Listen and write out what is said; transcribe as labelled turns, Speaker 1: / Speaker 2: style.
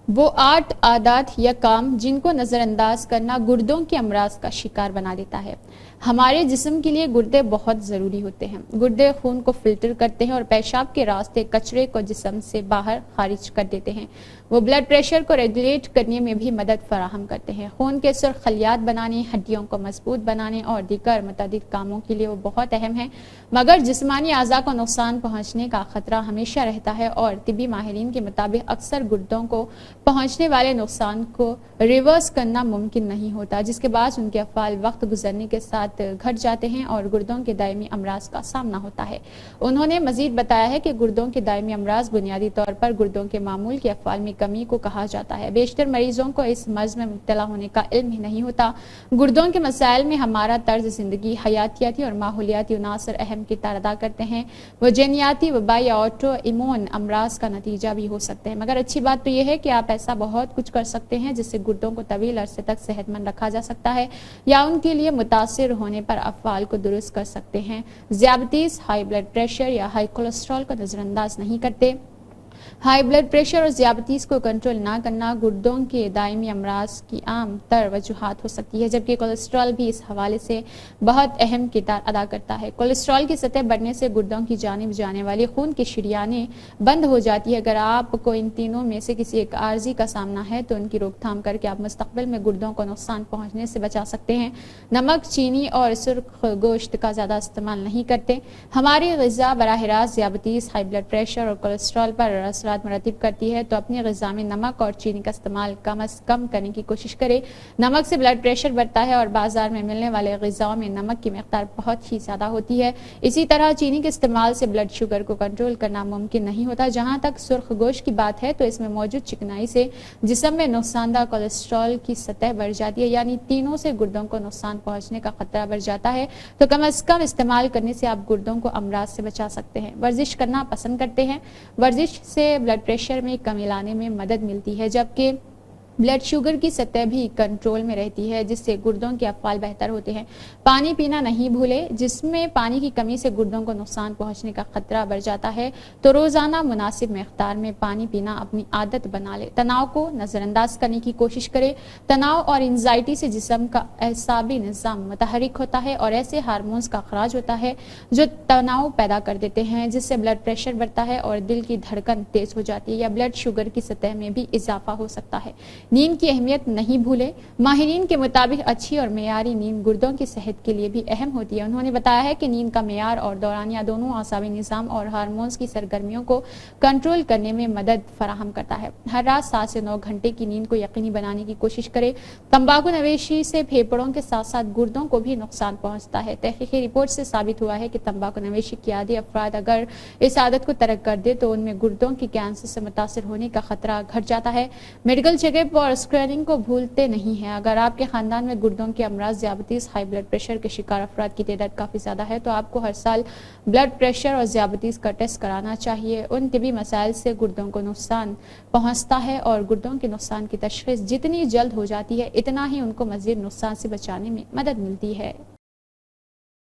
Speaker 1: وہ 8 عادات یا کام جن کو نظر انداز کرنا گردوں کے امراض کا شکار بنا دیتا ہے۔ ہمارے جسم کے لیے گردے بہت ضروری ہوتے ہیں۔ گردے خون کو فلٹر کرتے ہیں اور پیشاب کے راستے کچرے کو جسم سے باہر خارج کر دیتے ہیں۔ وہ بلڈ پریشر کو ریگولیٹ کرنے میں بھی مدد فراہم کرتے ہیں۔ خون کے سرخ خلیات بنانے، ہڈیوں کو مضبوط بنانے اور دیگر متعدد کاموں کے لیے وہ بہت اہم ہیں، مگر جسمانی اعضاء کو نقصان پہنچنے کا خطرہ ہمیشہ رہتا ہے اور طبی ماہرین کے مطابق اکثر گردوں کو پہنچنے والے نقصان کو ریورس کرنا ممکن نہیں ہوتا، جس کے باعث ان کے افعال وقت گزرنے کے ساتھ گھٹ جاتے ہیں اور گردوں کے دائمی امراض کا سامنا ہوتا ہے۔ انہوں نے مزید بتایا ہے کہ گردوں کے دائمی امراض بنیادی طور پر گردوں کے معمول کے افعال میں کمی کو کہا جاتا ہے۔ بیشتر مریضوں کو اس مرض میں مبتلا ہونے کا علم ہی نہیں ہوتا۔ گردوں کے مسائل میں ہمارا طرز زندگی، حیاتیاتی اور ماحولیاتی عناصر اہم کردار ادا کرتے ہیں۔ وہ جینیاتی، وبائی یا آٹو ایمون امراض کا نتیجہ بھی ہو سکتے ہیں، مگر اچھی بات تو یہ ہے کہ آپ ایسا بہت کچھ کر سکتے ہیں جس سے گردوں کو طویل عرصے تک صحت مند رکھا جا سکتا ہے یا ان کے لیے متاثر ہونے پر افعال کو درست کر سکتے ہیں۔ ذیابیطس، ہائی بلڈ پریشر یا ہائی کولیسٹرول کو نظر انداز نہیں کرتے۔ ہائی بلڈ پریشر اور ذیابیطس کو کنٹرول نہ کرنا گردوں کے دائمی امراض کی عام تر وجوہات ہو سکتی ہے، جبکہ کولیسٹرول بھی اس حوالے سے بہت اہم کردار ادا کرتا ہے۔ کولیسٹرول کی سطح بڑھنے سے گردوں کی جانب جانے والی خون کی شریانیں بند ہو جاتی ہے۔ اگر آپ کو ان تینوں میں سے کسی ایک عارضی کا سامنا ہے تو ان کی روک تھام کر کے آپ مستقبل میں گردوں کو نقصان پہنچنے سے بچا سکتے ہیں۔ نمک، چینی اور سرخ گوشت کا زیادہ استعمال نہیں کرتے۔ ہماری غذا براہ راست ذیابیطس، ہائی بلڈ پریشر اور کولیسٹرول پر اثرات مرتب کرتی ہے، تو اپنی غذا میں نمک اور چینی کا استعمال کم از کم کرنے کی کوشش کریں۔ نمک سے بلڈ پریشر بڑھتا ہے اور بازار میں ملنے والے غذاؤں میں نمک کی مقدار بہت ہی زیادہ ہوتی ہے۔ اسی طرح چینی کے استعمال سے بلڈ شوگر کو کنٹرول کرنا ممکن نہیں ہوتا۔ جہاں تک سرخ گوشت کی بات ہے تو اس میں موجود چکنائی سے جسم میں نقصان دہ کولیسٹرول کی سطح بڑھ جاتی ہے، یعنی تینوں سے گردوں کو نقصان پہنچنے کا خطرہ بڑھ جاتا ہے۔ تو کم از کم استعمال کرنے سے آپ گردوں کو امراض سے بچا سکتے ہیں۔ ورزش کرنا پسند کرتے ہیں۔ ورزش سے بلڈ پریشر میں کمی لانے میں مدد ملتی ہے، جبکہ بلڈ شوگر کی سطح بھی کنٹرول میں رہتی ہے، جس سے گردوں کے افعال بہتر ہوتے ہیں۔ پانی پینا نہیں بھولیں۔ جسم میں پانی کی کمی سے گردوں کو نقصان پہنچنے کا خطرہ بڑھ جاتا ہے، تو روزانہ مناسب مقدار میں پانی پینا اپنی عادت بنا لیں۔ تناؤ کو نظر انداز کرنے کی کوشش کریں۔ تناؤ اور انزائٹی سے جسم کا اعصابی نظام متحرک ہوتا ہے اور ایسے ہارمونز کا اخراج ہوتا ہے جو تناؤ پیدا کر دیتے ہیں، جس سے بلڈ پریشر بڑھتا ہے اور دل کی دھڑکن تیز ہو جاتی ہے یا بلڈ شوگر کی سطح میں بھی اضافہ ہو سکتا ہے۔ نیند کی اہمیت نہیں بھولیں۔ ماہرین کے مطابق اچھی اور معیاری نیند گردوں کی صحت کے لیے بھی اہم ہوتی ہے۔ انہوں نے بتایا ہے کہ نیند کا معیار اور دورانیہ دونوں اعصابی نظام اور ہارمونز کی سرگرمیوں کو کنٹرول کرنے میں مدد فراہم کرتا ہے۔ ہر رات 7 سے 9 گھنٹے کی نیند کو یقینی بنانے کی کوشش کریں۔ تمباکو نوشی سے پھیپھڑوں کے ساتھ ساتھ گردوں کو بھی نقصان پہنچتا ہے۔ تحقیقی رپورٹ سے ثابت ہوا ہے کہ تمباکو نوشی کے عادی افراد اگر اس عادت کو ترک کر دے تو ان میں گردوں کی کینسر سے متاثر ہونے کا خطرہ گھٹ جاتا ہے۔ میڈیکل چیک اپ اور اسکریننگ کو بھولتے نہیں ہیں۔ اگر آپ کے خاندان میں گردوں کے امراض، ذیابیطس، ہائی بلڈ پریشر کے شکار افراد کی تعداد کافی زیادہ ہے تو آپ کو ہر سال بلڈ پریشر اور ذیابیطس کا ٹیسٹ کرانا چاہیے۔ ان طبی مسائل سے گردوں کو نقصان پہنچتا ہے اور گردوں کے نقصان کی تشخیص جتنی جلد ہو جاتی ہے اتنا ہی ان کو مزید نقصان سے بچانے میں مدد ملتی ہے۔